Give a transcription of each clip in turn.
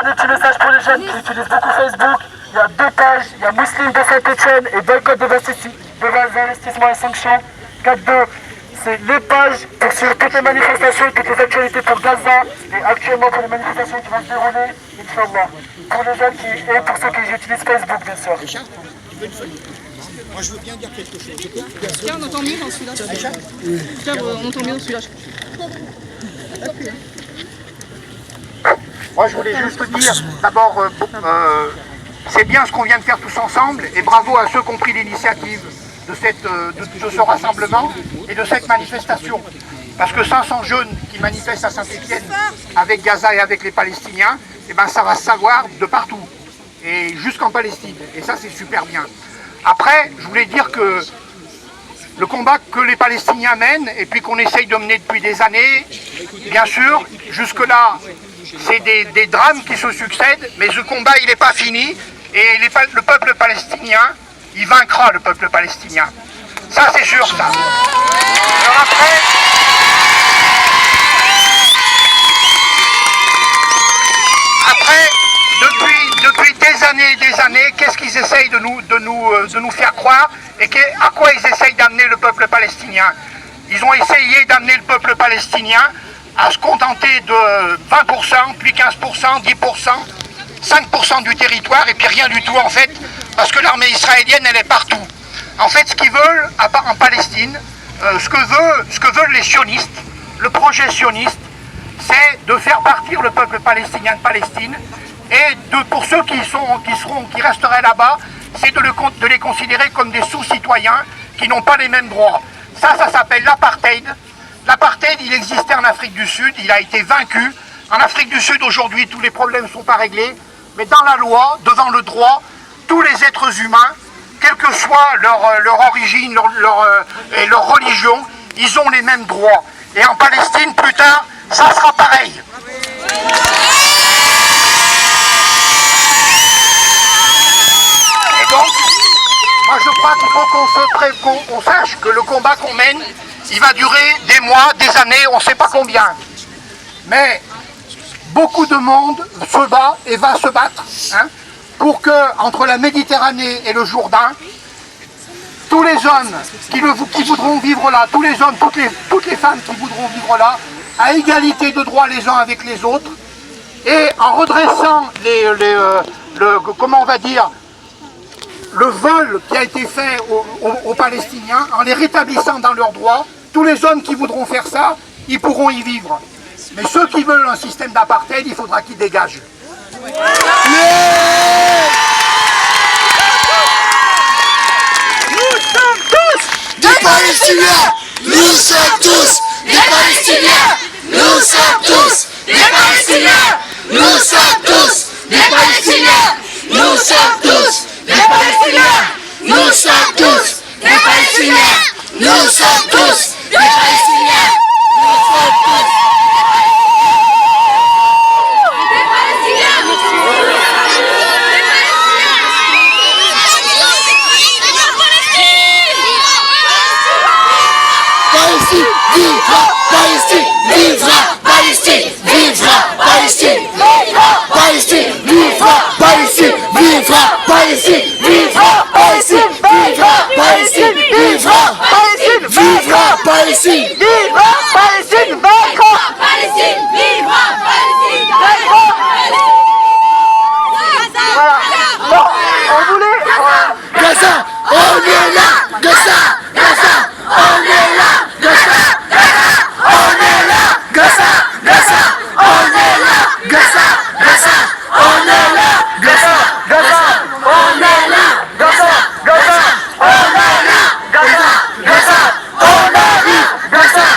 dernier petit message pour les jeunes qui utilisent beaucoup Facebook. Il y a deux pages, il y a Mousseline de Saint-Etienne et Boycott de l'investissement et sanctions. 4-2, c'est les pages pour suivre toutes les manifestations, toutes les actualités pour Gaza et actuellement pour les manifestations qui vont se dérouler, Inch'Allah. Pour les jeunes et pour ceux qui utilisent Facebook, bien sûr. Moi, je veux bien dire quelque chose. Tiens, on entend mieux dans celui-là. Tiens, on entend mieux dans celui-là. Moi, je voulais juste dire, d'abord, c'est bien ce qu'on vient de faire tous ensemble, et bravo à ceux qui ont pris l'initiative de ce rassemblement et de cette manifestation. Parce que 500 jeunes qui manifestent à Saint-Etienne avec Gaza et avec les Palestiniens, eh ben, ça va se savoir de partout, et jusqu'en Palestine. Et ça, c'est super bien. Après, je voulais dire que le combat que les Palestiniens mènent, et puis qu'on essaye de mener depuis des années, bien sûr, jusque-là, c'est des drames qui se succèdent, mais ce combat, il n'est pas fini, et le peuple palestinien, il vaincra le peuple palestinien. Ça, c'est sûr, ça. Alors après, depuis des années, qu'est-ce qu'ils essayent de nous faire croire et à quoi ils essayent d'amener le peuple palestinien? Ils ont essayé d'amener le peuple palestinien à se contenter de 20%, puis 15%, 10%, 5% du territoire et puis rien du tout en fait, parce que l'armée israélienne elle est partout. En fait, ce qu'ils veulent en Palestine, ce que veulent les sionistes, le projet sioniste, c'est de faire partir le peuple palestinien de Palestine et pour ceux qui resteraient là-bas, c'est de les considérer comme des sous-citoyens qui n'ont pas les mêmes droits. Ça s'appelle l'apartheid. L'apartheid, il existait en Afrique du Sud, il a été vaincu. En Afrique du Sud, aujourd'hui, tous les problèmes ne sont pas réglés. Mais dans la loi, devant le droit, tous les êtres humains, quelle que soit leur origine et leur religion, ils ont les mêmes droits. Et en Palestine, plus tard, ça sera pareil. Et donc, moi je crois qu'il faut qu'on sache que le combat qu'on mène, il va durer des mois, des années, on ne sait pas combien. Mais beaucoup de monde se bat et va se battre pour que, entre la Méditerranée et le Jourdain, tous les hommes qui voudront vivre là, tous les hommes, toutes les femmes qui voudront vivre là, à égalité de droits les uns avec les autres, et en redressant comment on va dire, le vol qui a été fait aux Palestiniens, en les rétablissant dans leurs droits, tous les hommes qui voudront faire ça, ils pourront y vivre. Mais ceux qui veulent un système d'apartheid, il faudra qu'ils dégagent. Nous sommes tous des Palestiniens. Nous sommes tous des Palestiniens. Nous sommes tous des Palestiniens. Nous sommes tous des Palestiniens. Nous sommes tous des Palestiniens. Nous sommes tous des Palestiniens. Nous sommes tous des Palestiniens. Nous sommes tous. Palestine, vivra! Palestine, vivra! Palestine, vivra! Palestine, vivra! Palestine, vivra! Palestine, vivra! Palestine, vivra! Palestine, vivra! Palestine, vivra! Palestine, vaincra! Palestine, vivra! Palestine, vaincra! Voilà. On voulait... Gaza, on est là! Gaza, Gaza, on est là! Gaza, on est là! Gaza, Gaza, on est là! Gaza, Gaza, on est là! Gaza, Gaza, on est là! Gaza, Gaza, on est là! Gaza, Gaza, on arrive! Gaza,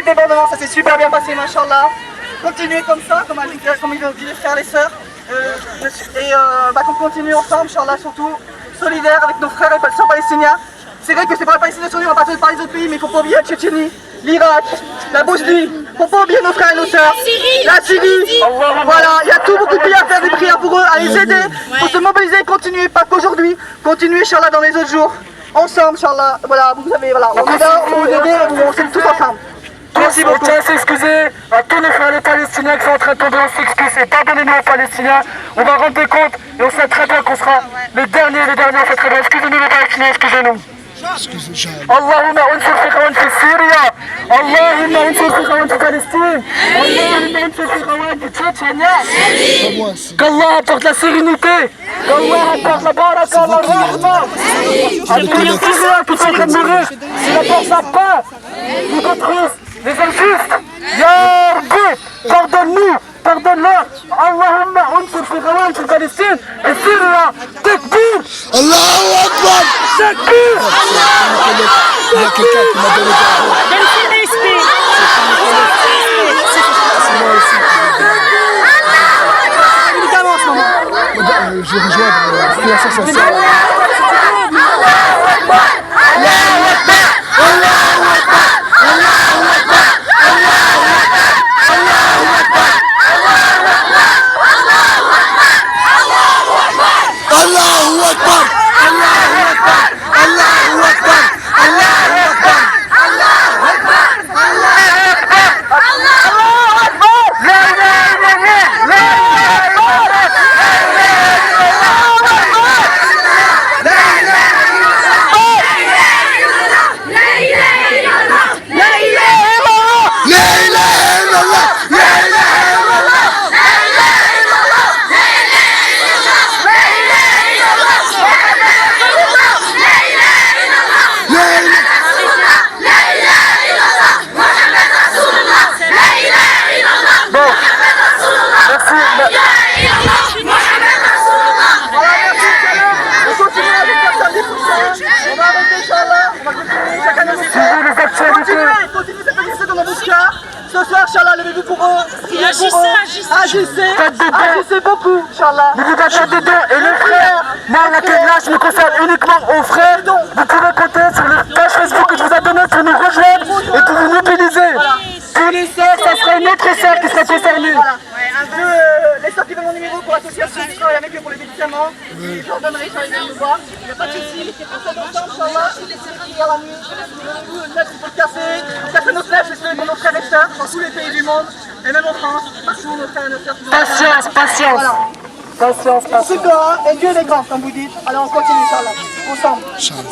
débordements, ça s'est super bien passé, machallah. Continuez comme ça, comme ils ont dit les frères et les sœurs. Qu'on continue ensemble, inchallah, surtout solidaires avec nos frères et sœurs palestiniens. C'est vrai que c'est pour la Palestine aujourd'hui, on va pas parler des autres pays, mais il faut pas oublier la Tchétchénie, l'Irak, la Bosnie. Il ne faut pas oublier nos frères et nos sœurs. La Syrie. Voilà, il y a tout beaucoup de pays à faire, des prières pour eux, à les aider. Il faut se mobiliser, continuer, pas qu'aujourd'hui. Continuer, inchallah, dans les autres jours. Ensemble, inchallah. Voilà, vous savez, voilà, on est là, on vous aider, on s'aime tous ensemble. Merci beaucoup. On tient à s'excuser à tous nos frères les Palestiniens qui sont en train de tomber, on s'excuse et pardonnez-nous aux Palestiniens. On va rendre des comptes et on sait très bien qu'on sera les derniers, on sait très bien. Excusez-nous les Palestiniens, excusez-nous. اللهم انصر في اخوان في سوريا، اللهم انصر في اخوان في فلسطين، اللهم انصر في اخوان في تشيتشينيا. qu'Allah apporte la sérénité, qu'Allah apporte la baraka, la rahma à tous les Syriens qui sont en train de mourir, qu'il apporte sa paix, qu'il détruise les injustes. Ya Rabbi, pardonne-nous, pardonne-leur. Allahumma unsur fi اخوان في فلسطين et Syria. Takbir, Allahu Akbar. takbir. Il y a quelqu'un qui m'a donné je vais rejoindre la sensation. Agissez beaucoup, Inch'Allah. Vous achetez des dons et les frères, moi là je me concerne uniquement aux frères. Vous pouvez compter sur les pages Facebook que je vous ai donné pour nous rejoindre et pour vous mobiliser. Tous les sœurs, ça sera une autre sœur qui sera concernée. Voilà. Les sœurs qui veulent mon numéro pour l'association, je travaille avec eux pour les médicaments. Je leur donnerai quand ils viennent me voir. Il n'y a pas de souci. On s'aide ensemble, Inch'Allah. Hier la nuit, le neuf, il faut le casser notre neuf, c'est pour nos frères et sœurs dans tous les pays du monde. Et même en France, partout nos frères et nos sœurs. Patience, patience. Voilà. Patience, patience. C'est quoi, et Dieu est grand, comme vous dites. Alors on continue, Inch'Allah. Ensemble. Inch'Allah.